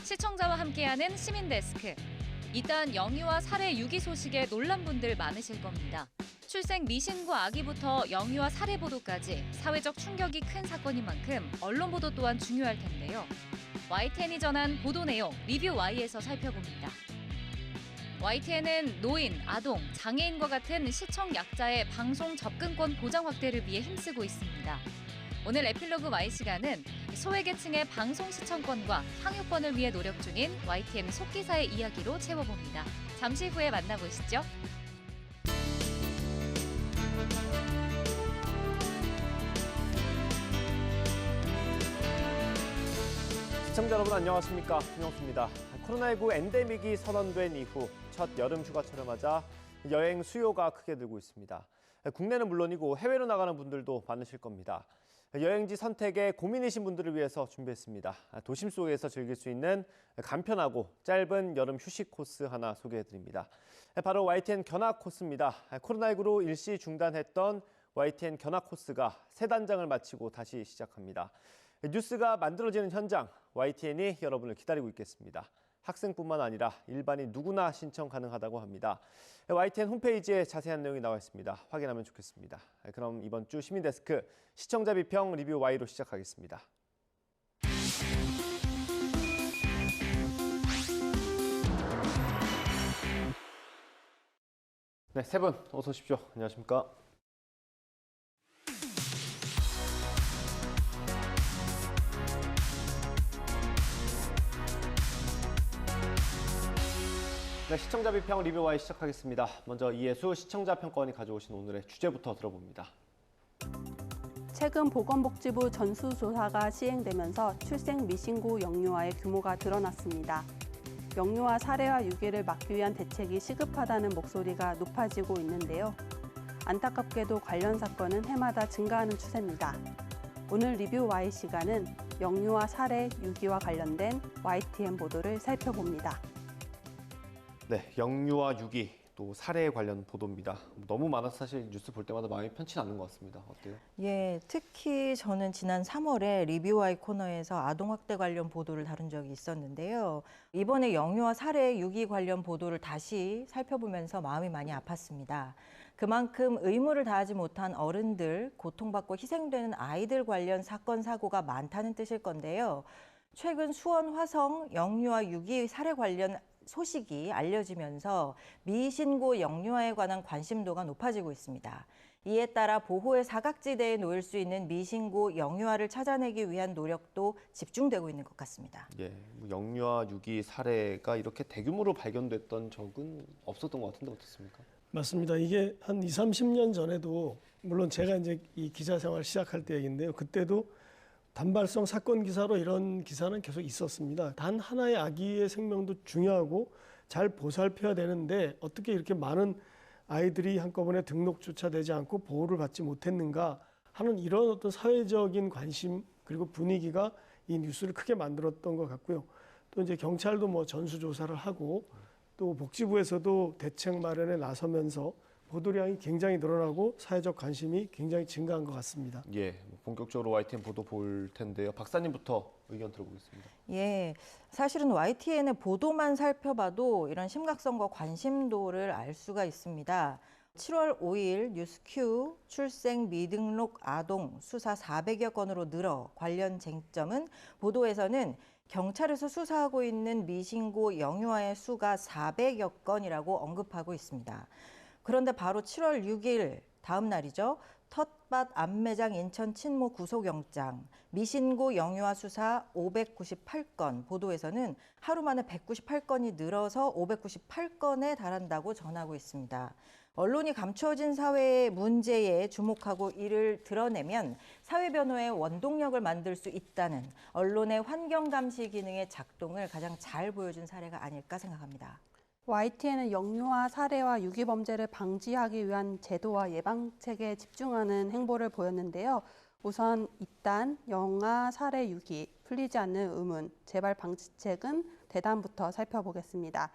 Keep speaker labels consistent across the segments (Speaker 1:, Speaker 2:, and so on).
Speaker 1: 시청자와 함께하는 시민데스크. 일단 영유아 살해 유기 소식에 놀란 분들 많으실 겁니다. 출생 미신고 아기부터 영유아 살해 보도까지 사회적 충격이 큰 사건인 만큼 언론 보도 또한 중요할 텐데요. YTN이 전한 보도 내용 리뷰 Y에서 살펴봅니다. YTN은 노인, 아동, 장애인과 같은 시청 약자의 방송 접근권 보장 확대를 위해 힘쓰고 있습니다. 오늘 에필로그 Y시간은 소외계층의 방송 시청권과 향유권을 위해 노력 중인 YTN 속기사의 이야기로 채워봅니다. 잠시 후에 만나보시죠.
Speaker 2: 시청자 여러분 안녕하십니까? 김영수입니다. 코로나19 엔데믹이 선언된 이후 첫 여름 휴가철을 맞아 여행 수요가 크게 늘고 있습니다. 국내는 물론이고 해외로 나가는 분들도 많으실 겁니다. 여행지 선택에 고민이신 분들을 위해서 준비했습니다. 도심 속에서 즐길 수 있는 간편하고 짧은 여름 휴식 코스 하나 소개해드립니다. 바로 YTN 견학 코스입니다. 코로나19로 일시 중단했던 YTN 견학 코스가 새 단장을 마치고 다시 시작합니다. 뉴스가 만들어지는 현장, YTN이 여러분을 기다리고 있겠습니다. 학생뿐만 아니라 일반인 누구나 신청 가능하다고 합니다. YTN 홈페이지에 자세한 내용이 나와 있습니다. 확인하면 좋겠습니다. 그럼 이번 주 시민데스크 시청자 비평 리뷰 Y로 시작하겠습니다. 네, 세 분 어서 오십시오. 안녕하십니까? 네, 시청자 비평 리뷰 Y 시작하겠습니다. 먼저 이예수 시청자 평가원이 가져오신 오늘의 주제부터 들어봅니다.
Speaker 3: 최근 보건복지부 전수조사가 시행되면서 출생 미신고 영유아의 규모가 드러났습니다. 영유아 살해와 유기를 막기 위한 대책이 시급하다는 목소리가 높아지고 있는데요. 안타깝게도 관련 사건은 해마다 증가하는 추세입니다. 오늘 리뷰 Y 시간은 영유아 살해, 유기와 관련된 YTN 보도를 살펴봅니다.
Speaker 2: 네, 영유아 유기 또 살해에 관련 보도입니다. 너무 많아서 사실 뉴스 볼 때마다 마음이 편치 않는 것 같습니다. 어때요?
Speaker 4: 예, 특히 저는 지난 3월에 리뷰와이 코너에서 아동학대 관련 보도를 다룬 적이 있었는데요. 이번에 영유아 살해 유기 관련 보도를 다시 살펴보면서 마음이 많이 아팠습니다. 그만큼 의무를 다하지 못한 어른들, 고통받고 희생되는 아이들 관련 사건, 사고가 많다는 뜻일 건데요. 최근 수원, 화성, 영유아 유기 살해 관련 소식이 알려지면서 미신고 영유아에 관한 관심도가 높아지고 있습니다. 이에 따라 보호의 사각지대에 놓일 수 있는 미신고 영유아를 찾아내기 위한 노력도 집중되고 있는 것 같습니다.
Speaker 2: 예, 영유아 유기 살해가 이렇게 대규모로 발견됐던 적은 없었던 것 같은데 어떻습니까?
Speaker 5: 맞습니다. 이게 한 20, 30년 전에도 물론 제가 이제 이 기자 생활 시작할 때 얘기인데요. 그때도 단발성 사건 기사로 이런 기사는 계속 있었습니다. 단 하나의 아기의 생명도 중요하고 잘 보살펴야 되는데 어떻게 이렇게 많은 아이들이 한꺼번에 등록조차 되지 않고 보호를 받지 못했는가 하는 이런 어떤 사회적인 관심 그리고 분위기가 이 뉴스를 크게 만들었던 것 같고요. 또 이제 경찰도 뭐 전수조사를 하고 또 복지부에서도 대책 마련에 나서면서 보도량이 굉장히 늘어나고 사회적 관심이 굉장히 증가한 것 같습니다.
Speaker 2: 예, 본격적으로 YTN 보도 볼 텐데요. 박사님부터 의견 들어보겠습니다.
Speaker 4: 예, 사실은 YTN의 보도만 살펴봐도 이런 심각성과 관심도를 알 수가 있습니다. 7월 5일 뉴스큐 출생 미등록 아동 수사 400여 건으로 늘어 관련 쟁점은 보도에서는 경찰에서 수사하고 있는 미신고 영유아의 수가 400여 건이라고 언급하고 있습니다. 그런데 바로 7월 6일 다음 날이죠. 텃밭 암매장 인천 친모 구속영장, 미신고 영유아 수사 598건, 보도에서는 하루 만에 198건이 늘어서 598건에 달한다고 전하고 있습니다. 언론이 감추어진 사회의 문제에 주목하고 이를 드러내면 사회 변호의 원동력을 만들 수 있다는 언론의 환경 감시 기능의 작동을 가장 잘 보여준 사례가 아닐까 생각합니다.
Speaker 3: YTN은 영유아 살해와 유기 범죄를 방지하기 위한 제도와 예방책에 집중하는 행보를 보였는데요. 우선 입단, 영아 살해 유기, 풀리지 않는 의문, 재발 방지책은 대담부터 살펴보겠습니다.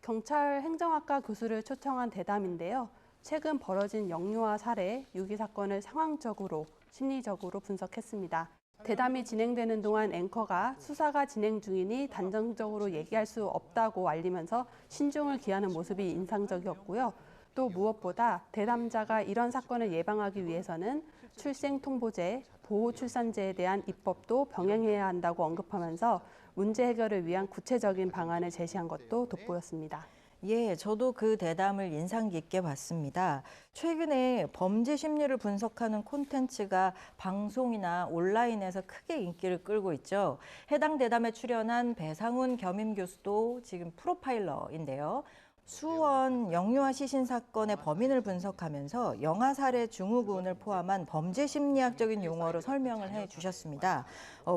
Speaker 3: 경찰 행정학과 교수를 초청한 대담인데요. 최근 벌어진 영유아 살해, 유기 사건을 상황적으로, 심리적으로 분석했습니다. 대담이 진행되는 동안 앵커가 수사가 진행 중이니 단정적으로 얘기할 수 없다고 알리면서 신중을 기하는 모습이 인상적이었고요. 또 무엇보다 대담자가 이런 사건을 예방하기 위해서는 출생통보제, 보호출산제에 대한 입법도 병행해야 한다고 언급하면서 문제 해결을 위한 구체적인 방안을 제시한 것도 돋보였습니다.
Speaker 4: 예, 저도 그 대담을 인상 깊게 봤습니다. 최근에 범죄 심리를 분석하는 콘텐츠가 방송이나 온라인에서 크게 인기를 끌고 있죠. 해당 대담에 출연한 배상훈 겸임 교수도 지금 프로파일러인데요. 수원 영유아 시신 사건의 범인을 분석하면서 영아 살해 증후군을 포함한 범죄 심리학적인 용어로 설명을 해주셨습니다.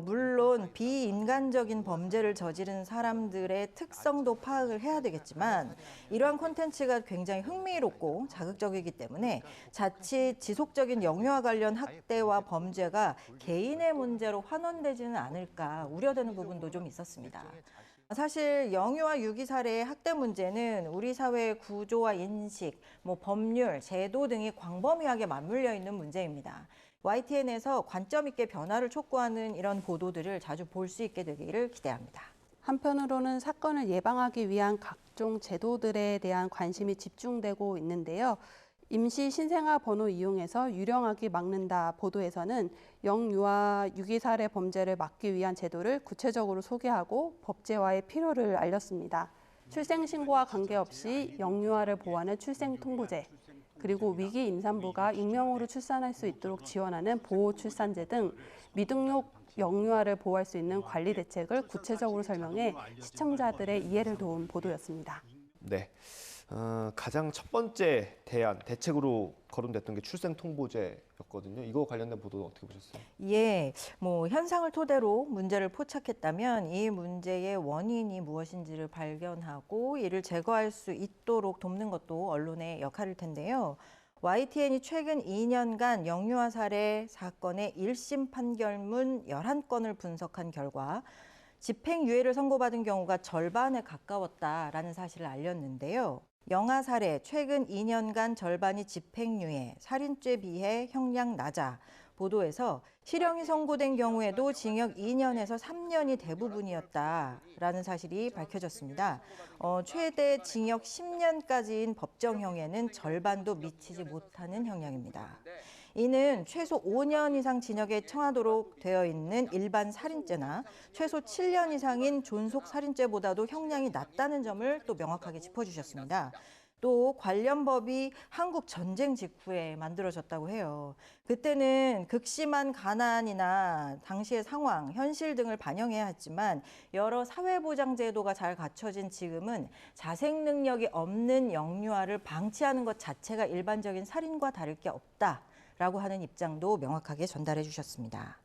Speaker 4: 물론 비인간적인 범죄를 저지른 사람들의 특성도 파악을 해야 되겠지만 이러한 콘텐츠가 굉장히 흥미롭고 자극적이기 때문에 자칫 지속적인 영유아 관련 학대와 범죄가 개인의 문제로 환원되지는 않을까 우려되는 부분도 좀 있었습니다. 사실 영유아 유기 살해의 학대 문제는 우리 사회의 구조와 인식, 법률, 제도 등이 광범위하게 맞물려 있는 문제입니다. YTN에서 관점 있게 변화를 촉구하는 이런 보도들을 자주 볼 수 있게 되기를 기대합니다.
Speaker 3: 한편으로는 사건을 예방하기 위한 각종 제도들에 대한 관심이 집중되고 있는데요. 임시 신생아 번호 이용해서 유령하기 막는다 보도에서는 영유아 유기 살해 범죄를 막기 위한 제도를 구체적으로 소개하고 법제화의 필요를 알렸습니다. 출생신고와 관계없이 영유아를 보호하는 출생통보제, 그리고 위기 임산부가 익명으로 출산할 수 있도록 지원하는 보호출산제 등 미등록 영유아를 보호할 수 있는 관리 대책을 구체적으로 설명해 시청자들의 이해를 도운 보도였습니다.
Speaker 2: 네. 가장 첫 번째 대책으로 거론됐던 게 출생통보제였거든요. 이거 관련된 보도 어떻게 보셨어요?
Speaker 4: 예, 현상을 토대로 문제를 포착했다면 이 문제의 원인이 무엇인지를 발견하고 이를 제거할 수 있도록 돕는 것도 언론의 역할일 텐데요. YTN이 최근 2년간 영유아 살해 사건의 1심 판결문 11건을 분석한 결과 집행유예를 선고받은 경우가 절반에 가까웠다라는 사실을 알렸는데요. 영아 살해 최근 2년간 절반이 집행유예, 살인죄 비해 형량 낮아 보도에서 실형이 선고된 경우에도 징역 2년에서 3년이 대부분이었다라는 사실이 밝혀졌습니다. 최대 징역 10년까지인 법정형에는 절반도 미치지 못하는 형량입니다. 이는 최소 5년 이상 징역에 처하도록 되어 있는 일반 살인죄나 최소 7년 이상인 존속 살인죄보다도 형량이 낮다는 점을 또 명확하게 짚어주셨습니다. 또 관련 법이 한국 전쟁 직후에 만들어졌다고 해요. 그때는 극심한 가난이나 당시의 상황, 현실 등을 반영해야 했지만 여러 사회보장 제도가 잘 갖춰진 지금은 자생 능력이 없는 영유아를 방치하는 것 자체가 일반적인 살인과 다를 게 없다라고 하는 입장도 명확하게 전달해 주셨습니다.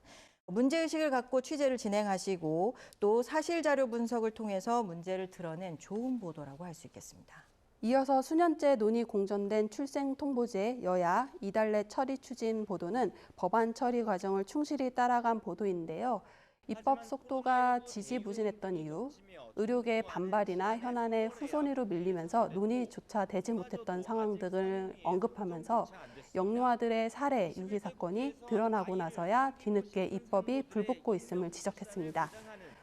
Speaker 4: 문제의식을 갖고 취재를 진행하시고 또 사실자료 분석을 통해서 문제를 드러낸 좋은 보도라고 할 수 있겠습니다.
Speaker 3: 이어서 수년째 논의 공전된 출생통보제 여야 이달 내 처리 추진 보도는 법안 처리 과정을 충실히 따라간 보도인데요. 입법 속도가 지지부진했던 이유, 의료계의 반발이나 현안의 후순위로 밀리면서 논의조차 되지 못했던 상황 등을 언급하면서 영유아들의 살해, 유기 사건이 드러나고 나서야 뒤늦게 입법이 불붙고 있음을 지적했습니다.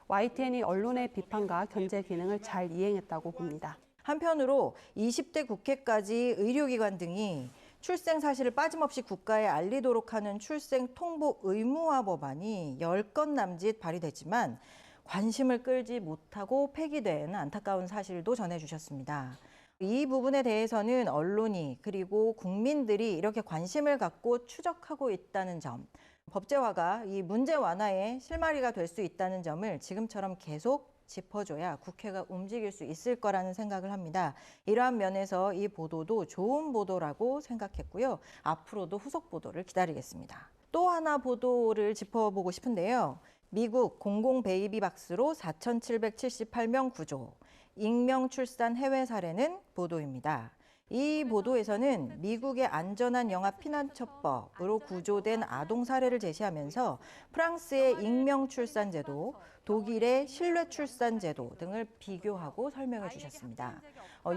Speaker 3: YTN이 언론의 비판과 견제 기능을 잘 이행했다고 봅니다.
Speaker 4: 한편으로 20대 국회까지 의료기관 등이 출생 사실을 빠짐없이 국가에 알리도록 하는 출생 통보 의무화 법안이 10건 남짓 발의됐지만 관심을 끌지 못하고 폐기된 안타까운 사실도 전해주셨습니다. 이 부분에 대해서는 언론이 그리고 국민들이 이렇게 관심을 갖고 추적하고 있다는 점, 법제화가 이 문제 완화의 실마리가 될 수 있다는 점을 지금처럼 계속 짚어줘야 국회가 움직일 수 있을 거라는 생각을 합니다. 이러한 면에서 이 보도도 좋은 보도라고 생각했고요. 앞으로도 후속 보도를 기다리겠습니다. 또 하나 보도를 짚어보고 싶은데요. 미국 공공 베이비 박스로 4,778명 구조, 익명 출산 해외 사례는 보도입니다. 이 보도에서는 미국의 안전한 영아 피난처법으로 구조된 아동 사례를 제시하면서 프랑스의 익명 출산 제도, 독일의 신뢰 출산 제도 등을 비교하고 설명해 주셨습니다.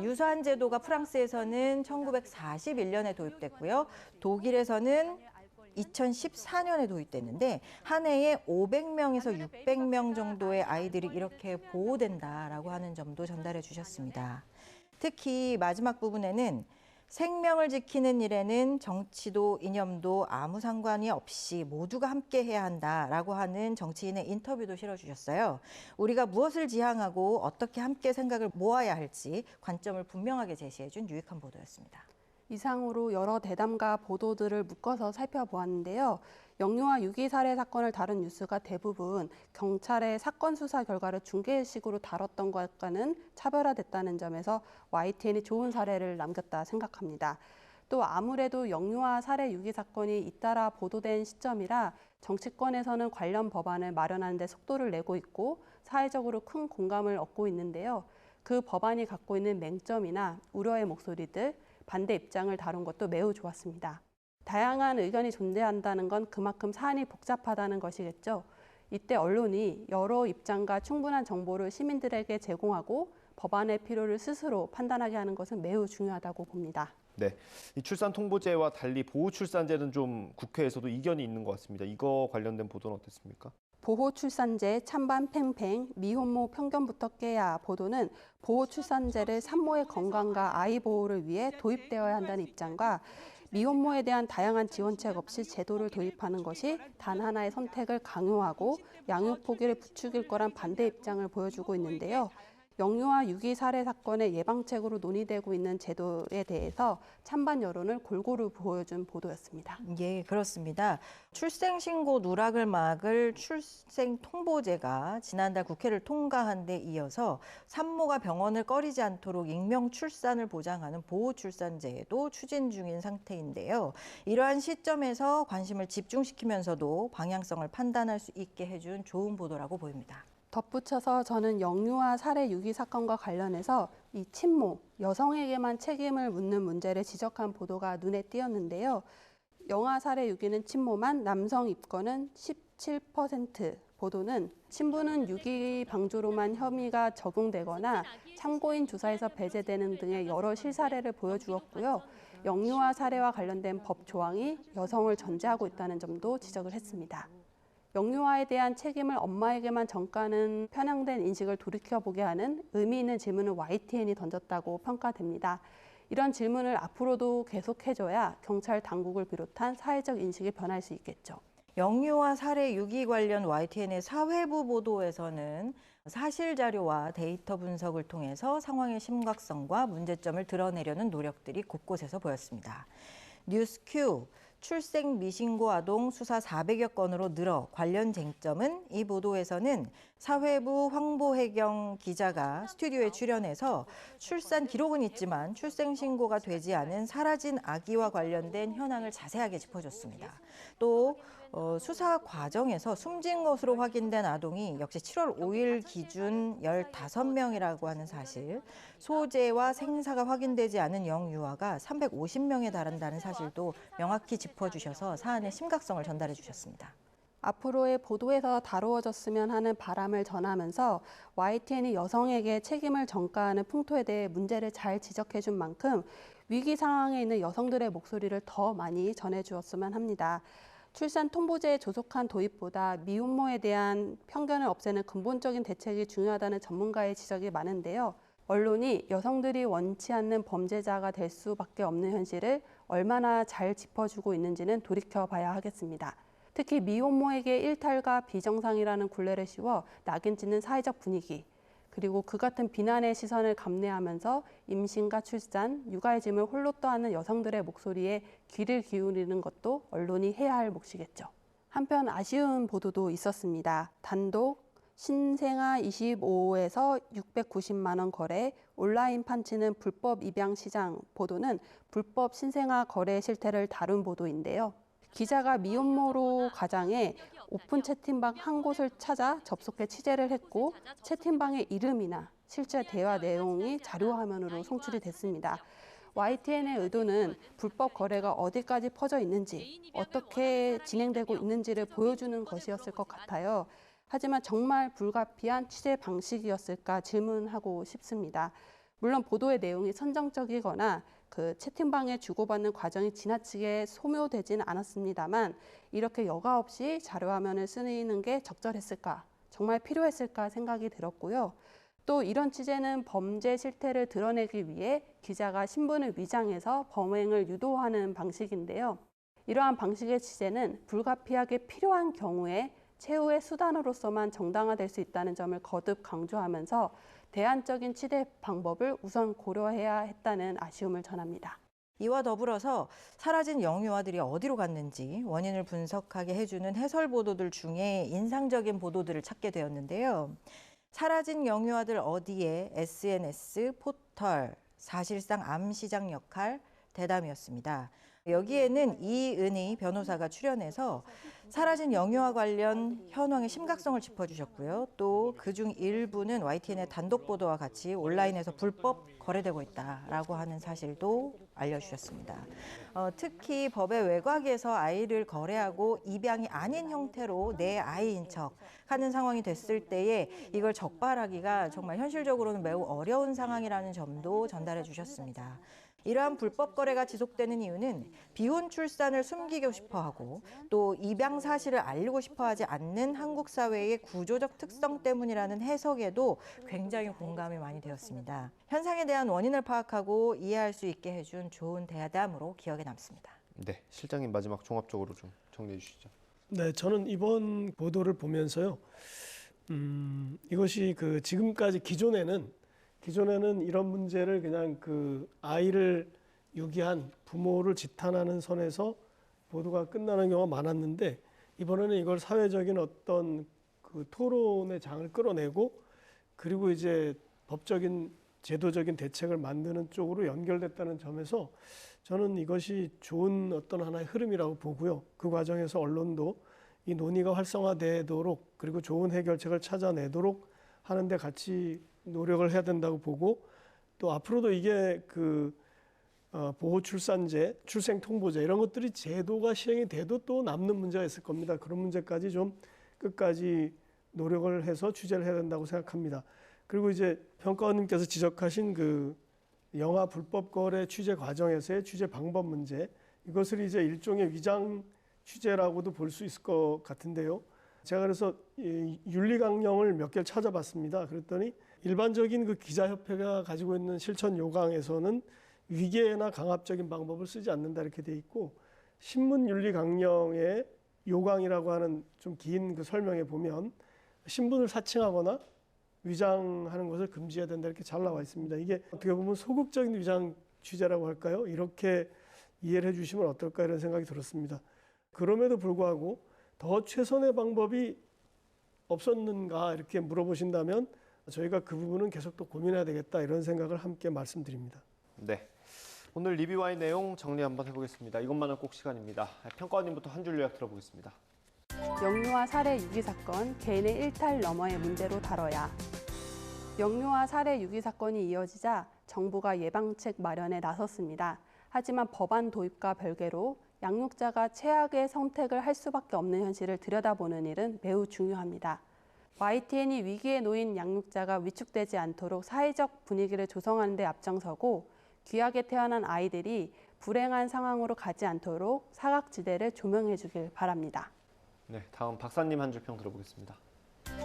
Speaker 4: 유사한 제도가 프랑스에서는 1941년에 도입됐고요. 독일에서는 2014년에 도입됐는데 한 해에 500명에서 600명 정도의 아이들이 이렇게 보호된다라고 하는 점도 전달해 주셨습니다. 특히 마지막 부분에는 생명을 지키는 일에는 정치도 이념도 아무 상관이 없이 모두가 함께 해야 한다라고 하는 정치인의 인터뷰도 실어주셨어요. 우리가 무엇을 지향하고 어떻게 함께 생각을 모아야 할지 관점을 분명하게 제시해준 유익한 보도였습니다.
Speaker 3: 이상으로 여러 대담과 보도들을 묶어서 살펴보았는데요. 영유아 유기 살해 사건을 다룬 뉴스가 대부분 경찰의 사건 수사 결과를 중계식으로 다뤘던 것과는 차별화됐다는 점에서 YTN이 좋은 사례를 남겼다 생각합니다. 또 아무래도 영유아 살해 유기 사건이 잇따라 보도된 시점이라 정치권에서는 관련 법안을 마련하는 데 속도를 내고 있고 사회적으로 큰 공감을 얻고 있는데요. 그 법안이 갖고 있는 맹점이나 우려의 목소리들, 반대 입장을 다룬 것도 매우 좋았습니다. 다양한 의견이 존재한다는 건 그만큼 사안이 복잡하다는 것이겠죠. 이때 언론이 여러 입장과 충분한 정보를 시민들에게 제공하고 법안의 필요를 스스로 판단하게 하는 것은 매우 중요하다고 봅니다.
Speaker 2: 네, 이 출산 통보제와 달리 보호 출산제는 좀 국회에서도 이견이 있는 것 같습니다. 이거 관련된 보도는 어땠습니까?
Speaker 3: 보호출산제 찬반 팽팽, 미혼모 편견부터 깨야 보도는 보호출산제를 산모의 건강과 아이 보호를 위해 도입되어야 한다는 입장과 미혼모에 대한 다양한 지원책 없이 제도를 도입하는 것이 단 하나의 선택을 강요하고 양육 포기를 부추길 거란 반대 입장을 보여주고 있는데요. 영유아 유기 살해 사건의 예방책으로 논의되고 있는 제도에 대해서 찬반 여론을 골고루 보여준 보도였습니다.
Speaker 4: 예, 그렇습니다. 출생신고 누락을 막을 출생통보제가 지난달 국회를 통과한 데 이어서 산모가 병원을 꺼리지 않도록 익명 출산을 보장하는 보호출산제도 추진 중인 상태인데요. 이러한 시점에서 관심을 집중시키면서도 방향성을 판단할 수 있게 해준 좋은 보도라고 보입니다.
Speaker 3: 덧붙여서 저는 영유아 살해 유기 사건과 관련해서 이 친모, 여성에게만 책임을 묻는 문제를 지적한 보도가 눈에 띄었는데요. 영아 살해 유기는 친모만, 남성 입건은 17%. 보도는 신부는 유기 방조로만 혐의가 적용되거나 참고인 조사에서 배제되는 등의 여러 실사례를 보여주었고요. 영유아 살해와 관련된 법 조항이 여성을 전제하고 있다는 점도 지적을 했습니다. 영유아에 대한 책임을 엄마에게만 전가하는 편향된 인식을 돌이켜보게 하는 의미 있는 질문을 YTN이 던졌다고 평가됩니다. 이런 질문을 앞으로도 계속해줘야 경찰 당국을 비롯한 사회적 인식이 변할 수 있겠죠.
Speaker 4: 영유아 살해 유기 관련 YTN의 사회부 보도에서는 사실 자료와 데이터 분석을 통해서 상황의 심각성과 문제점을 드러내려는 노력들이 곳곳에서 보였습니다. 뉴스큐 출생 미신고 아동 수사 400여 건으로 늘어 관련 쟁점은 이 보도에서는 사회부 황보혜경 기자가 스튜디오에 출연해서 출산 기록은 있지만 출생 신고가 되지 않은 사라진 아기와 관련된 현황을 자세하게 짚어줬습니다. 또 수사 과정에서 숨진 것으로 확인된 아동이 역시 7월 5일 기준 15명이라고 하는 사실, 소재와 생사가 확인되지 않은 영유아가 350명에 달한다는 사실도 명확히 짚어주셔서 사안의 심각성을 전달해 주셨습니다.
Speaker 3: 앞으로의 보도에서 다루어졌으면 하는 바람을 전하면서 YTN이 여성에게 책임을 전가하는 풍토에 대해 문제를 잘 지적해 준 만큼 위기 상황에 있는 여성들의 목소리를 더 많이 전해주었으면 합니다. 출산 통보제의 조속한 도입보다 미혼모에 대한 편견을 없애는 근본적인 대책이 중요하다는 전문가의 지적이 많은데요. 언론이 여성들이 원치 않는 범죄자가 될 수밖에 없는 현실을 얼마나 잘 짚어주고 있는지는 돌이켜봐야 하겠습니다. 특히 미혼모에게 일탈과 비정상이라는 굴레를 씌워 낙인 찍는 사회적 분위기, 그리고 그 같은 비난의 시선을 감내하면서 임신과 출산, 육아의 짐을 홀로 떠안는 여성들의 목소리에 귀를 기울이는 것도 언론이 해야 할 몫이겠죠. 한편 아쉬운 보도도 있었습니다. 단독 신생아 25호에서 690만 원 거래, 온라인 판치는 불법 입양 시장 보도는 불법 신생아 거래 실태를 다룬 보도인데요. 기자가 미혼모로 가장해 오픈 채팅방 한 곳을 찾아 접속해 취재를 했고 채팅방의 이름이나 실제 대화 내용이 자료 화면으로 송출이 됐습니다. YTN의 의도는 불법 거래가 어디까지 퍼져 있는지, 어떻게 진행되고 있는지를 보여주는 것이었을 것 같아요. 하지만 정말 불가피한 취재 방식이었을까 질문하고 싶습니다. 물론 보도의 내용이 선정적이거나 그 채팅방에 주고받는 과정이 지나치게 소묘되지는 않았습니다만 이렇게 여과 없이 자료화면을 쓰는 게 적절했을까, 정말 필요했을까 생각이 들었고요. 또 이런 취재는 범죄 실태를 드러내기 위해 기자가 신분을 위장해서 범행을 유도하는 방식인데요. 이러한 방식의 취재는 불가피하게 필요한 경우에 최후의 수단으로서만 정당화될 수 있다는 점을 거듭 강조하면서 대안적인 취재 방법을 우선 고려해야 했다는 아쉬움을 전합니다.
Speaker 4: 이와 더불어서 사라진 영유아들이 어디로 갔는지 원인을 분석하게 해주는 해설 보도들 중에 인상적인 보도들을 찾게 되었는데요. 사라진 영유아들 어디에 SNS, 포털, 사실상 암시장 역할, 대담이었습니다. 여기에는 이은희 변호사가 출연해서 사라진 영유아 관련 현황의 심각성을 짚어주셨고요. 또 그중 일부는 YTN의 단독 보도와 같이 온라인에서 불법 거래되고 있다라고 하는 사실도 알려주셨습니다. 특히 법의 외곽에서 아이를 거래하고 입양이 아닌 형태로 내 아이인 척 하는 상황이 됐을 때에 이걸 적발하기가 정말 현실적으로는 매우 어려운 상황이라는 점도 전달해 주셨습니다. 이러한 불법 거래가 지속되는 이유는 비혼 출산을 숨기고 싶어하고 또 입양 사실을 알리고 싶어하지 않는 한국 사회의 구조적 특성 때문이라는 해석에도 굉장히 공감이 많이 되었습니다. 현상에 대한 원인을 파악하고 이해할 수 있게 해준 좋은 대담으로 기억에 남습니다.
Speaker 2: 네, 실장님 마지막 종합적으로 좀 정리해 주시죠.
Speaker 5: 네, 저는 이번 보도를 보면서요. 이것이 그 지금까지 기존에는 이런 문제를 그냥 그 아이를 유기한 부모를 지탄하는 선에서 보도가 끝나는 경우가 많았는데 이번에는 이걸 사회적인 어떤 그 토론의 장을 끌어내고 그리고 이제 법적인 제도적인 대책을 만드는 쪽으로 연결됐다는 점에서 저는 이것이 좋은 어떤 하나의 흐름이라고 보고요. 그 과정에서 언론도 이 논의가 활성화되도록 그리고 좋은 해결책을 찾아내도록 하는데 같이 노력을 해야 된다고 보고 또 앞으로도 이게 그 보호출산제, 출생통보제 이런 것들이 제도가 시행이 돼도 또 남는 문제가 있을 겁니다. 그런 문제까지 좀 끝까지 노력을 해서 취재를 해야 된다고 생각합니다. 그리고 이제 평가원님께서 지적하신 그 영화 불법 거래 취재 과정에서의 취재 방법 문제, 이것을 이제 일종의 위장 취재라고도 볼 수 있을 것 같은데요. 제가 그래서 윤리 강령을 몇 개를 찾아봤습니다. 그랬더니 일반적인 그 기자협회가 가지고 있는 실천 요강에서는 위계나 강압적인 방법을 쓰지 않는다 이렇게 돼 있고 신문윤리 강령의 요강이라고 하는 좀 긴 그 설명에 보면 신분을 사칭하거나 위장하는 것을 금지해야 된다 이렇게 잘 나와 있습니다. 이게 어떻게 보면 소극적인 위장 취재라고 할까요? 이렇게 이해를 해주시면 어떨까 이런 생각이 들었습니다. 그럼에도 불구하고 더 최선의 방법이 없었는가 이렇게 물어보신다면 저희가 그 부분은 계속 또 고민해야 되겠다 이런 생각을 함께 말씀드립니다.
Speaker 2: 네, 오늘 리뷰와의 내용 정리 한번 해보겠습니다. 이것만은 꼭 시간입니다. 평가원님부터 한 줄 요약 들어보겠습니다.
Speaker 3: 영유아 살해 유기 사건, 개인의 일탈 너머의 문제로 다뤄야. 영유아 살해 유기 사건이 이어지자 정부가 예방책 마련에 나섰습니다. 하지만 법안 도입과 별개로 양육자가 최악의 선택을 할 수밖에 없는 현실을 들여다보는 일은 매우 중요합니다. YTN이 위기에 놓인 양육자가 위축되지 않도록 사회적 분위기를 조성하는 데 앞장서고 귀하게 태어난 아이들이 불행한 상황으로 가지 않도록 사각지대를 조명해 주길 바랍니다.
Speaker 2: 네, 다음 박사님 한 줄 평 들어보겠습니다.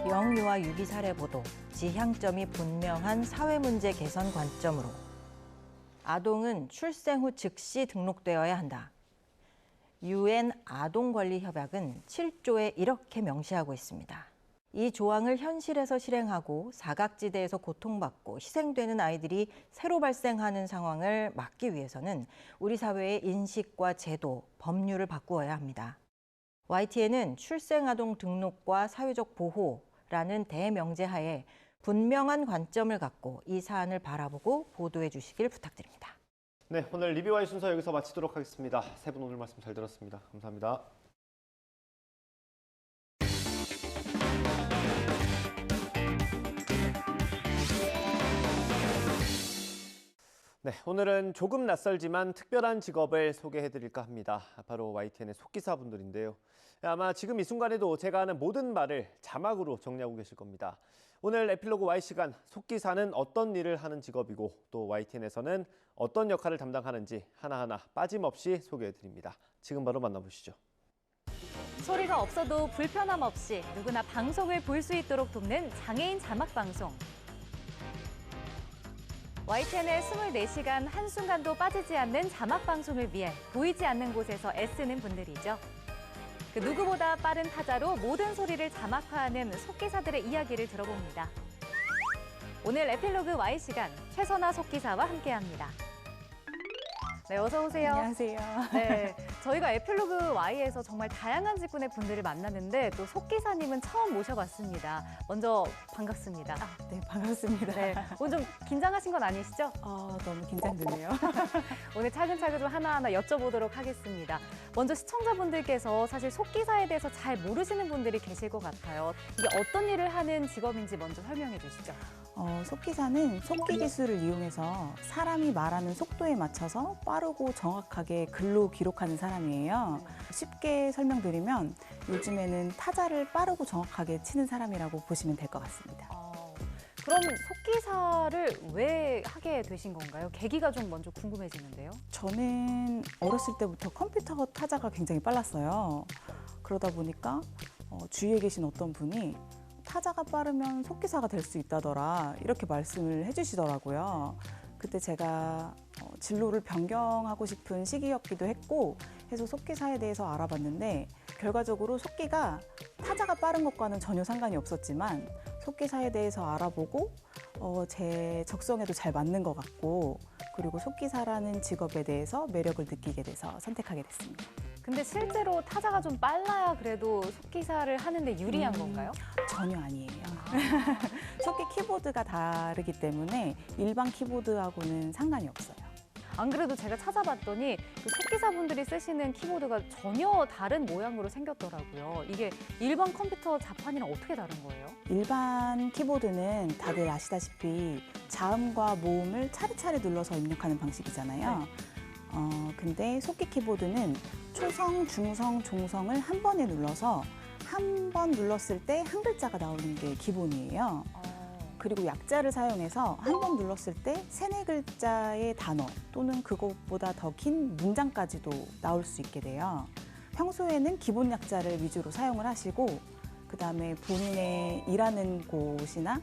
Speaker 4: 영유아 유기 살해 보도, 지향점이 분명한 사회 문제 개선 관점으로. 아동은 출생 후 즉시 등록되어야 한다. UN 아동권리협약은 7조에 이렇게 명시하고 있습니다. 이 조항을 현실에서 실행하고 사각지대에서 고통받고 희생되는 아이들이 새로 발생하는 상황을 막기 위해서는 우리 사회의 인식과 제도, 법률을 바꾸어야 합니다. YTN은 출생아동 등록과 사회적 보호라는 대명제하에 분명한 관점을 갖고 이 사안을 바라보고 보도해 주시길 부탁드립니다.
Speaker 2: 네, 오늘 리뷰와의 순서 여기서 마치도록 하겠습니다. 세 분 오늘 말씀 잘 들었습니다. 감사합니다. 네, 오늘은 조금 낯설지만 특별한 직업을 소개해드릴까 합니다. 바로 YTN의 속기사분들인데요. 아마 지금 이 순간에도 제가 하는 모든 말을 자막으로 정리하고 계실 겁니다. 오늘 에필로그 Y시간 속기사는 어떤 일을 하는 직업이고 또 YTN에서는 어떤 역할을 담당하는지 하나하나 빠짐없이 소개해드립니다. 지금 바로 만나보시죠.
Speaker 1: 소리가 없어도 불편함 없이 누구나 방송을 볼 수 있도록 돕는 장애인 자막 방송. YTN의 24시간 한순간도 빠지지 않는 자막 방송을 위해 보이지 않는 곳에서 애쓰는 분들이죠. 그 누구보다 빠른 타자로 모든 소리를 자막화하는 속기사들의 이야기를 들어봅니다. 오늘 에필로그 Y시간 최선아 속기사와 함께합니다. 네, 어서 오세요.
Speaker 6: 안녕하세요.
Speaker 1: 네, 저희가 에필로그 Y에서 정말 다양한 직군의 분들을 만났는데 또 속기사님은 처음 모셔봤습니다. 먼저 반갑습니다.
Speaker 6: 네, 반갑습니다.
Speaker 1: 네, 오늘 좀 긴장하신 건 아니시죠?
Speaker 6: 너무 긴장되네요.
Speaker 1: 오늘 차근차근 좀 하나하나 여쭤보도록 하겠습니다. 먼저 시청자분들께서 사실 속기사에 대해서 잘 모르시는 분들이 계실 것 같아요. 이게 어떤 일을 하는 직업인지 먼저 설명해 주시죠.
Speaker 6: 속기사는 속기 기술을 이용해서 사람이 말하는 속도에 맞춰서 빠르고 정확하게 글로 기록하는 사람이에요. 쉽게 설명드리면 요즘에는 타자를 빠르고 정확하게 치는 사람이라고 보시면 될 것 같습니다.
Speaker 1: 그럼 속기사를 왜 하게 되신 건가요? 계기가 좀 먼저 궁금해지는데요.
Speaker 6: 저는 어렸을 때부터 컴퓨터 타자가 굉장히 빨랐어요. 그러다 보니까 주위에 계신 어떤 분이 타자가 빠르면 속기사가 될 수 있다더라 이렇게 말씀을 해주시더라고요. 그때 제가 진로를 변경하고 싶은 시기였기도 했고 해서 속기사에 대해서 알아봤는데 결과적으로 속기가 타자가 빠른 것과는 전혀 상관이 없었지만 속기사에 대해서 알아보고 제 적성에도 잘 맞는 것 같고 그리고 속기사라는 직업에 대해서 매력을 느끼게 돼서 선택하게 됐습니다.
Speaker 1: 근데 실제로 타자가 좀 빨라야 그래도 속기사를 하는데 유리한 건가요?
Speaker 6: 전혀 아니에요. 속기 키보드가 다르기 때문에 일반 키보드하고는 상관이 없어요.
Speaker 1: 안 그래도 제가 찾아봤더니 그 속기사분들이 쓰시는 키보드가 전혀 다른 모양으로 생겼더라고요. 이게 일반 컴퓨터 자판이랑 어떻게 다른 거예요?
Speaker 6: 일반 키보드는 다들 아시다시피 자음과 모음을 차례차례 눌러서 입력하는 방식이잖아요. 근데 속기 키보드는 초성, 중성, 종성을 한 번에 눌러서 한 번 눌렀을 때 한 글자가 나오는 게 기본이에요. 그리고 약자를 사용해서 한 번 눌렀을 때 세네 글자의 단어 또는 그것보다 더 긴 문장까지도 나올 수 있게 돼요. 평소에는 기본 약자를 위주로 사용을 하시고 그다음에 본인의 일하는 곳이나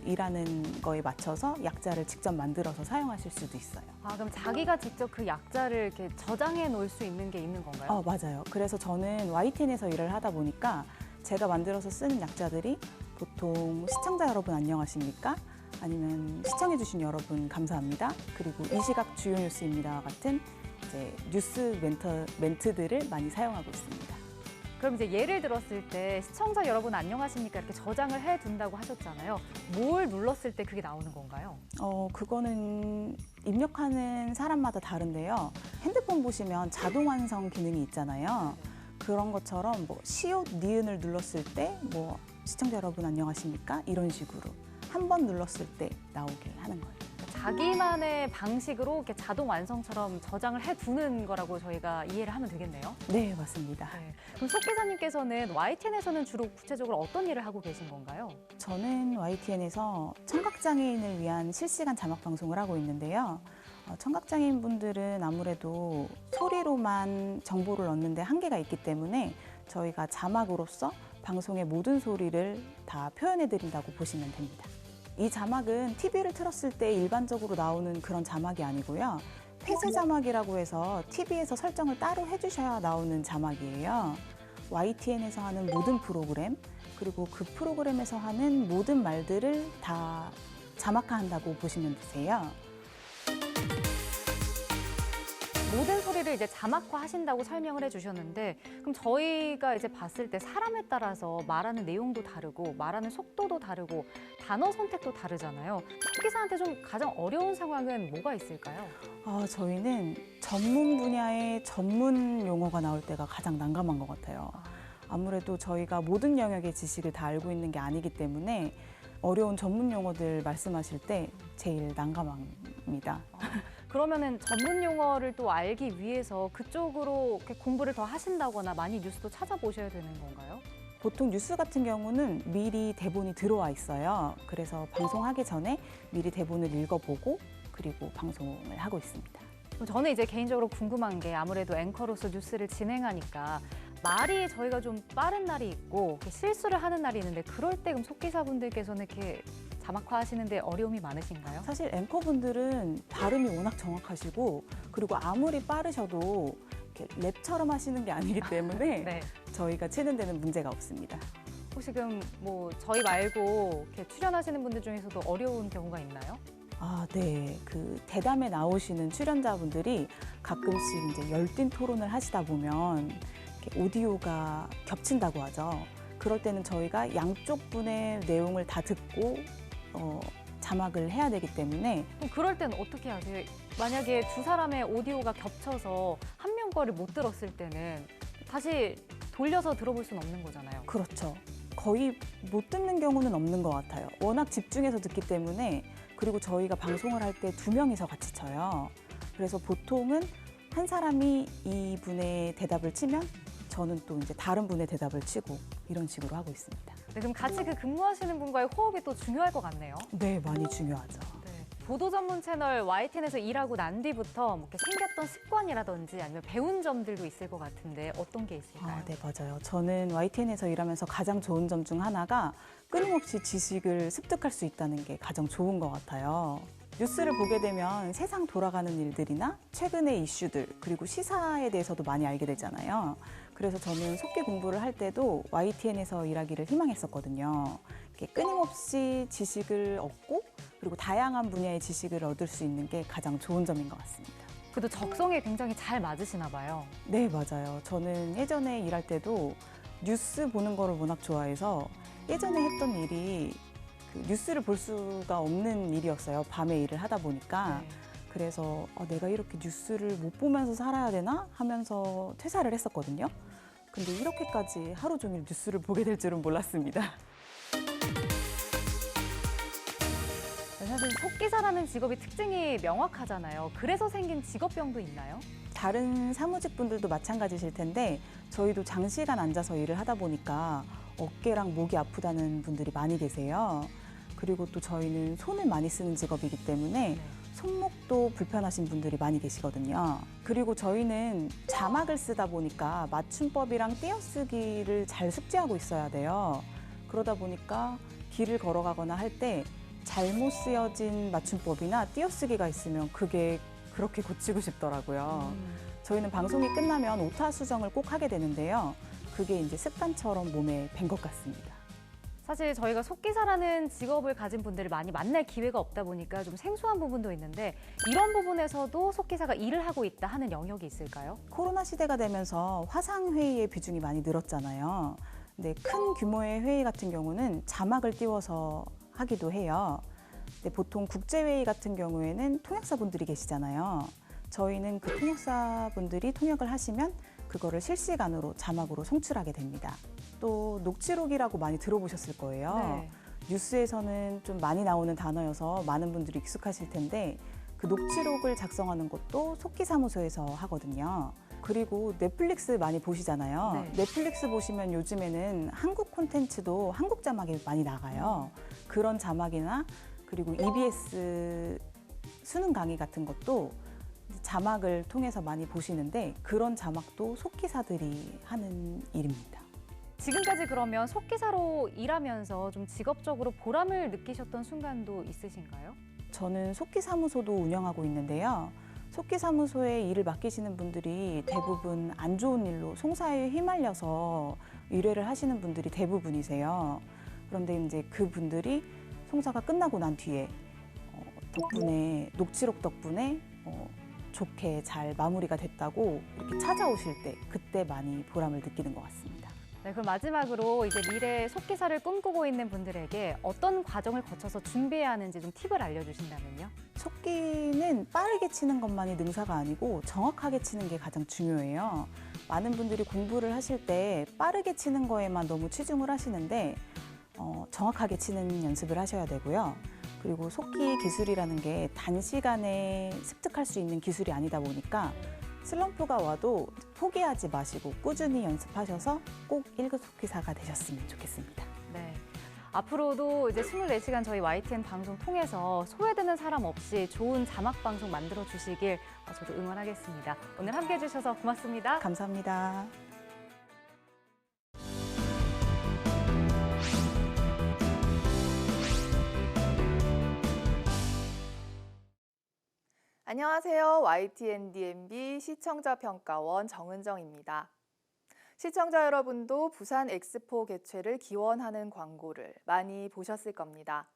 Speaker 6: 일하는 거에 맞춰서 약자를 직접 만들어서 사용하실 수도 있어요.
Speaker 1: 그럼 자기가 직접 그 약자를 이렇게 저장해 놓을 수 있는 게 있는 건가요?
Speaker 6: 맞아요. 그래서 저는 YTN에서 일을 하다 보니까 제가 만들어서 쓰는 약자들이 보통 시청자 여러분 안녕하십니까? 아니면 시청해주신 여러분 감사합니다. 그리고 이 시각 주요 뉴스입니다 같은 이제 뉴스 멘트들을 많이 사용하고 있습니다.
Speaker 1: 그럼 이제 예를 들었을 때 시청자 여러분 안녕하십니까 이렇게 저장을 해둔다고 하셨잖아요. 뭘 눌렀을 때 그게 나오는 건가요?
Speaker 6: 그거는 입력하는 사람마다 다른데요. 핸드폰 보시면 자동 완성 기능이 있잖아요. 그런 것처럼 뭐 시옷, 니은을 눌렀을 때 뭐 시청자 여러분 안녕하십니까? 이런 식으로 한 번 눌렀을 때 나오게 하는 거예요.
Speaker 1: 자기만의 방식으로 이렇게 자동 완성처럼 저장을 해두는 거라고 저희가 이해를 하면 되겠네요.
Speaker 6: 네, 맞습니다.
Speaker 1: 네. 그럼 속기사님께서는 YTN에서는 주로 구체적으로 어떤 일을 하고 계신 건가요?
Speaker 6: 저는 YTN에서 청각장애인을 위한 실시간 자막 방송을 하고 있는데요. 청각장애인 분들은 아무래도 소리로만 정보를 얻는데 한계가 있기 때문에 저희가 자막으로서 방송의 모든 소리를 다 표현해드린다고 보시면 됩니다. 이 자막은 TV를 틀었을 때 일반적으로 나오는 그런 자막이 아니고요. 폐쇄 자막이라고 해서 TV에서 설정을 따로 해주셔야 나오는 자막이에요. YTN에서 하는 모든 프로그램, 그리고 그 프로그램에서 하는 모든 말들을 다 자막화한다고 보시면 되세요.
Speaker 1: 모든 소리를 이제 자막화 하신다고 설명을 해주셨는데 그럼 저희가 이제 봤을 때 사람에 따라서 말하는 내용도 다르고 말하는 속도도 다르고 단어 선택도 다르잖아요. 속기사한테 좀 가장 어려운 상황은 뭐가 있을까요?
Speaker 6: 저희는 전문 분야의 전문 용어가 나올 때가 가장 난감한 것 같아요. 아무래도 저희가 모든 영역의 지식을 다 알고 있는 게 아니기 때문에 어려운 전문 용어들 말씀하실 때 제일 난감합니다.
Speaker 1: 그러면은 전문 용어를 또 알기 위해서 그쪽으로 이렇게 공부를 더 하신다거나 많이 뉴스도 찾아보셔야 되는 건가요?
Speaker 6: 보통 뉴스 같은 경우는 미리 대본이 들어와 있어요. 그래서 방송하기 전에 미리 대본을 읽어보고 그리고 방송을 하고 있습니다.
Speaker 7: 저는 이제 개인적으로 궁금한 게 아무래도 앵커로서 뉴스를 진행하니까 말이 저희가 좀 빠른 날이 있고 실수를 하는 날이 있는데 그럴 때 그럼 속기사분들께서는 이렇게 자막화 하시는데 어려움이 많으신가요?
Speaker 6: 사실 앵커분들은 발음이 워낙 정확하시고 그리고 아무리 빠르셔도 이렇게 랩처럼 하시는 게 아니기 때문에
Speaker 7: 네.
Speaker 6: 저희가 치는 데는 문제가 없습니다.
Speaker 7: 혹시 그럼 뭐 저희 말고 이렇게 출연하시는 분들 중에서도 어려운 경우가 있나요?
Speaker 6: 아, 네. 그 대담에 나오시는 출연자분들이 가끔씩 이제 열띤 토론을 하시다 보면 이렇게 오디오가 겹친다고 하죠. 그럴 때는 저희가 양쪽 분의 내용을 다 듣고 자막을 해야 되기 때문에
Speaker 7: 그럼 그럴 때는 어떻게 하세요? 만약에 두 사람의 오디오가 겹쳐서 한 명 거를 못 들었을 때는 다시 돌려서 들어볼 수는 없는 거잖아요.
Speaker 6: 그렇죠. 거의 못 듣는 경우는 없는 것 같아요. 워낙 집중해서 듣기 때문에 그리고 저희가 방송을 할 때 2명이서 같이 쳐요. 그래서 보통은 한 사람이 이분의 대답을 치면 저는 또 이제 다른 분의 대답을 치고 이런 식으로 하고 있습니다.
Speaker 7: 네, 그럼 같이 그 근무하시는 분과의 호흡이 또 중요할 것 같네요.
Speaker 6: 네, 많이 중요하죠.
Speaker 7: 네. 보도 전문 채널 YTN에서 일하고 난 뒤부터 뭐 이렇게 생겼던 습관이라든지 아니면 배운 점들도 있을 것 같은데 어떤 게 있을까요?
Speaker 6: 네, 맞아요. 저는 YTN에서 일하면서 가장 좋은 점 중 하나가 끊임없이 지식을 습득할 수 있다는 게 가장 좋은 것 같아요. 뉴스를 보게 되면 세상 돌아가는 일들이나 최근의 이슈들 그리고 시사에 대해서도 많이 알게 되잖아요. 그래서 저는 속기 공부를 할 때도 YTN에서 일하기를 희망했었거든요. 이렇게 끊임없이 지식을 얻고 그리고 다양한 분야의 지식을 얻을 수 있는 게 가장 좋은 점인 것 같습니다.
Speaker 7: 그래도 적성에 굉장히 잘 맞으시나 봐요.
Speaker 6: 네, 맞아요. 저는 예전에 일할 때도 뉴스 보는 거를 워낙 좋아해서 예전에 했던 일이 그 뉴스를 볼 수가 없는 일이었어요. 밤에 일을 하다 보니까.
Speaker 7: 네.
Speaker 6: 그래서 내가 이렇게 뉴스를 못 보면서 살아야 되나 하면서 퇴사를 했었거든요. 근데 이렇게까지 하루 종일 뉴스를 보게 될 줄은 몰랐습니다.
Speaker 7: 사실 속기사라는 직업이 특징이 명확하잖아요. 그래서 생긴 직업병도 있나요?
Speaker 6: 다른 사무직 분들도 마찬가지실 텐데 저희도 장시간 앉아서 일을 하다 보니까 어깨랑 목이 아프다는 분들이 많이 계세요. 그리고 또 저희는 손을 많이 쓰는 직업이기 때문에 손목도 불편하신 분들이 많이 계시거든요. 그리고 저희는 자막을 쓰다 보니까 맞춤법이랑 띄어쓰기를 잘 숙지하고 있어야 돼요. 그러다 보니까 길을 걸어가거나 할 때 잘못 쓰여진 맞춤법이나 띄어쓰기가 있으면 그게 그렇게 고치고 싶더라고요. 저희는 방송이 끝나면 오타 수정을 꼭 하게 되는데요. 그게 이제 습관처럼 몸에 밴 것 같습니다.
Speaker 7: 사실 저희가 속기사라는 직업을 가진 분들을 많이 만날 기회가 없다 보니까 좀 생소한 부분도 있는데 이런 부분에서도 속기사가 일을 하고 있다 하는 영역이 있을까요?
Speaker 6: 코로나 시대가 되면서 화상회의의 비중이 많이 늘었잖아요. 근데 큰 규모의 회의 같은 경우는 자막을 띄워서 하기도 해요. 근데 보통 국제회의 같은 경우에는 통역사분들이 계시잖아요. 저희는 그 통역사분들이 통역을 하시면 그거를 실시간으로 자막으로 송출하게 됩니다. 또 녹취록이라고 많이 들어보셨을 거예요.
Speaker 7: 네.
Speaker 6: 뉴스에서는 좀 많이 나오는 단어여서 많은 분들이 익숙하실 텐데 그 녹취록을 작성하는 것도 속기사무소에서 하거든요. 그리고 넷플릭스 많이 보시잖아요.
Speaker 7: 네.
Speaker 6: 넷플릭스 보시면 요즘에는 한국 콘텐츠도 한국 자막이 많이 나가요. 그런 자막이나 그리고 EBS 수능 강의 같은 것도 자막을 통해서 많이 보시는데 그런 자막도 속기사들이 하는 일입니다.
Speaker 7: 지금까지 그러면 속기사로 일하면서 좀 직업적으로 보람을 느끼셨던 순간도 있으신가요?
Speaker 6: 저는 속기사무소도 운영하고 있는데요. 속기사무소에 일을 맡기시는 분들이 대부분 안 좋은 일로 송사에 휘말려서 일회를 하시는 분들이 대부분이세요. 그런데 이제 그분들이 송사가 끝나고 난 뒤에 덕분에 녹취록 덕분에 좋게 잘 마무리가 됐다고 이렇게 찾아오실 때 그때 많이 보람을 느끼는 것 같습니다.
Speaker 7: 네, 그럼 마지막으로 이제 미래 속기사를 꿈꾸고 있는 분들에게 어떤 과정을 거쳐서 준비해야 하는지 좀 팁을 알려주신다면요?
Speaker 6: 속기는 빠르게 치는 것만이 능사가 아니고 정확하게 치는 게 가장 중요해요. 많은 분들이 공부를 하실 때 빠르게 치는 거에만 너무 치중을 하시는데 정확하게 치는 연습을 하셔야 되고요. 그리고 속기 기술이라는 게 단시간에 습득할 수 있는 기술이 아니다 보니까 슬럼프가 와도 포기하지 마시고 꾸준히 연습하셔서 꼭 1급 속기사가 되셨으면 좋겠습니다.
Speaker 7: 네. 앞으로도 이제 24시간 저희 YTN 방송 통해서 소외되는 사람 없이 좋은 자막 방송 만들어 주시길 저도 응원하겠습니다. 오늘 함께 해주셔서 고맙습니다.
Speaker 6: 감사합니다.
Speaker 8: 안녕하세요. YTN DMB 시청자평가원 정은정입니다. 시청자 여러분도 부산 엑스포 개최를 기원하는 광고를 많이 보셨을 겁니다.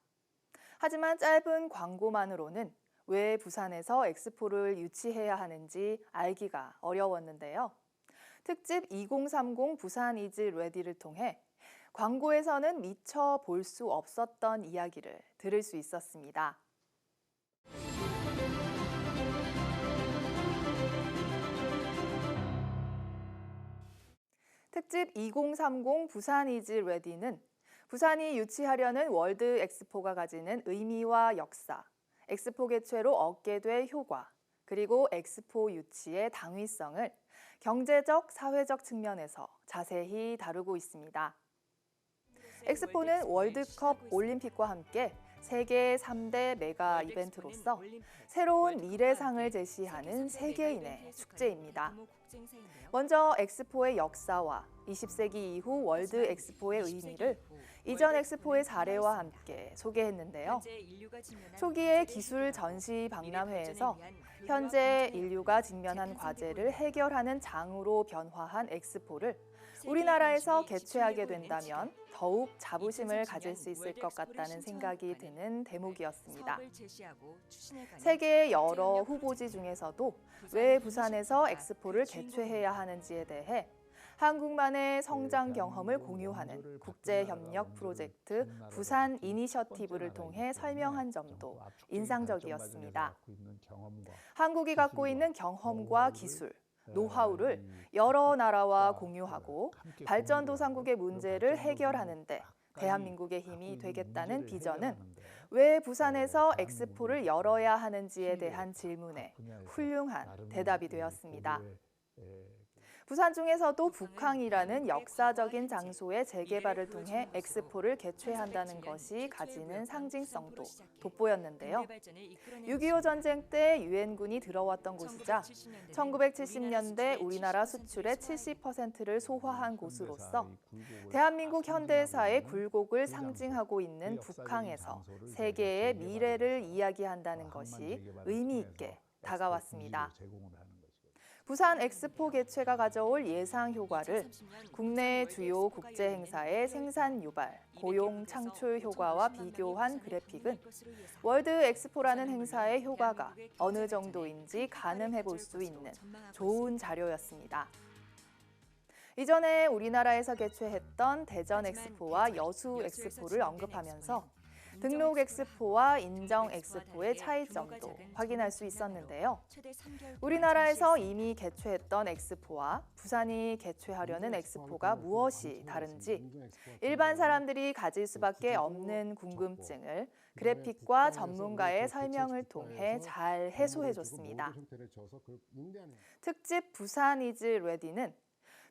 Speaker 8: 하지만 짧은 광고만으로는 왜 부산에서 엑스포를 유치해야 하는지 알기가 어려웠는데요. 특집 2030 부산 이즈 레디를 통해 광고에서는 미처 볼 수 없었던 이야기를 들을 수 있었습니다. 특집 2030 부산 이즈 레디는 부산이 유치하려는 월드 엑스포가 가지는 의미와 역사, 엑스포 개최로 얻게 될 효과, 그리고 엑스포 유치의 당위성을 경제적, 사회적 측면에서 자세히 다루고 있습니다. 엑스포는 월드컵, 올림픽과 함께 세계 3대 메가 이벤트로서 새로운 미래상을 제시하는 세계인의 축제입니다. 먼저 엑스포의 역사와 20세기 이후 월드 엑스포의 의미를 이전 엑스포의 사례와 함께 소개했는데요. 초기의 기술 전시 박람회에서 현재 인류가 직면한 과제를 해결하는 장으로 변화한 엑스포를 우리나라에서 개최하게 된다면 더욱 자부심을 가질 수 있을 것 같다는 생각이 드는 대목이었습니다. 세계의 여러 후보지 중에서도 왜 부산에서 엑스포를 개최해야 하는지에 대해 한국만의 성장 경험을 공유하는 국제협력 프로젝트 부산 이니셔티브를 통해 설명한 점도 인상적이었습니다. 한국이 갖고 있는 경험과 기술, 노하우를 여러 나라와 공유하고 발전도상국의 문제를 해결하는 데 대한민국의 힘이 되겠다는 비전은 왜 부산에서 엑스포를 열어야 하는지에 대한 질문에 훌륭한 대답이 되었습니다. 부산 중에서도 북항이라는 역사적인 장소의 재개발을 통해 엑스포를 개최한다는 것이 가지는 상징성도 돋보였는데요. 6.25 전쟁 때 유엔군이 들어왔던 곳이자 1970년대 우리나라 수출의 70%를 소화한 곳으로서 대한민국 현대사의 굴곡을 상징하고 있는 북항에서 세계의 미래를 이야기한다는 것이 의미 있게 다가왔습니다. 부산 엑스포 개최가 가져올 예상 효과를 국내 주요 국제 행사의 생산 유발, 고용 창출 효과와 비교한 그래픽은 월드 엑스포라는 행사의 효과가 어느 정도인지 가늠해 볼 수 있는 좋은 자료였습니다. 이전에 우리나라에서 개최했던 대전 엑스포와 여수 엑스포를 언급하면서 등록 엑스포와 인정 엑스포의 차이점도 확인할 수 있었는데요. 우리나라에서 이미 개최했던 엑스포와 부산이 개최하려는 엑스포가 무엇이 다른지 일반 사람들이 가질 수밖에 없는 궁금증을 그래픽과 전문가의 설명을 통해 잘 해소해줬습니다. 특집 부산 이즈 레디는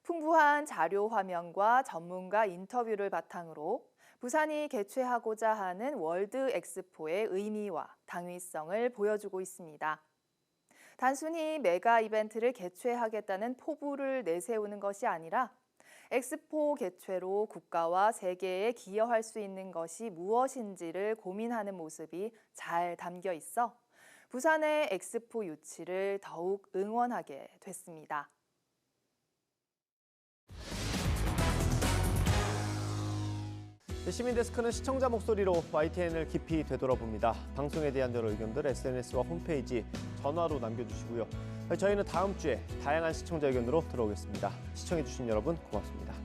Speaker 8: 풍부한 자료 화면과 전문가 인터뷰를 바탕으로 부산이 개최하고자 하는 월드 엑스포의 의미와 당위성을 보여주고 있습니다. 단순히 메가 이벤트를 개최하겠다는 포부를 내세우는 것이 아니라 엑스포 개최로 국가와 세계에 기여할 수 있는 것이 무엇인지를 고민하는 모습이 잘 담겨 있어 부산의 엑스포 유치를 더욱 응원하게 됐습니다.
Speaker 2: 시민데스크는 시청자 목소리로 YTN을 깊이 되돌아봅니다. 방송에 대한 여러 의견들 SNS와 홈페이지, 전화로 남겨주시고요. 저희는 다음 주에 다양한 시청자 의견으로 돌아오겠습니다. 시청해주신 여러분 고맙습니다.